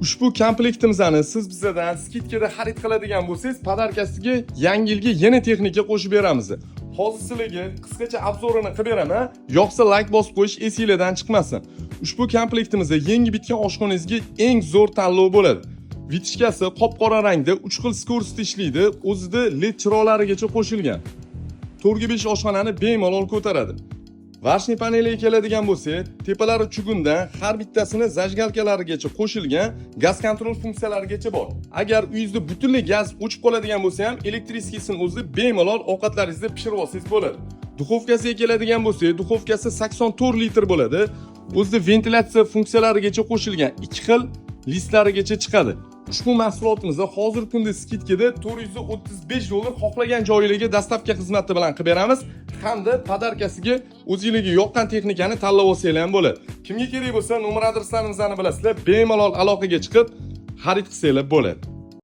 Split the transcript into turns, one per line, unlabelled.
Ushbu komplektimizni siz bizdan skidkada xarid qiladigan bo'lsangiz, podarkasiga yangi yilga yana texnika qo'shib beramiz. Hozir sizlarga qisqacha obzorini qilib beraman. Yoqsa like bosib qo'yish esingizdan chiqmasin. Ushbu komplektimizda yangi bitgan oshxonangizga eng zo'r tanlov bo'ladi. Vitishkasi qop-qora rangda 3 xil skorsda ishlaydi, o'zida LED chiroqlarigacha qo'shilgan. 4x5 oshxonani bemalol ko'taradi. Varshni paneliga keladigan bo'lsa, tepalari chugundan har bittasini zajgalkalarigacha qo'shilgan gaz kontrol funksiyalarigacha bor. Agar uyingizda butunlay gaz o'chib qoladigan bo'lsa ham, elektriskisini o'zi bemalol ovqatlaringizni pishirib olsangiz bo'ladi. Duxovkasiga keladigan bo'lsa, duxovkasi 84 litr bo'ladi. O'zida ventilyatsiya funksiyalarigacha qo'shilgan 2 xil listlarigacha chiqadi. Ushbu mahsulotimizni hozir kunda skidkada $435 xohlagan joylarga dastavka xizmati bilan qilib beramiz. Hamda podarkasiga o'zingizga yoqqan texnikani tanlab olsanglar ham bo'ladi. Kimga kerak bo'lsa, nomer adreslarimizni bilasizlar, bemalol aloqaga chiqib xarid qilsanglar bo'ladi.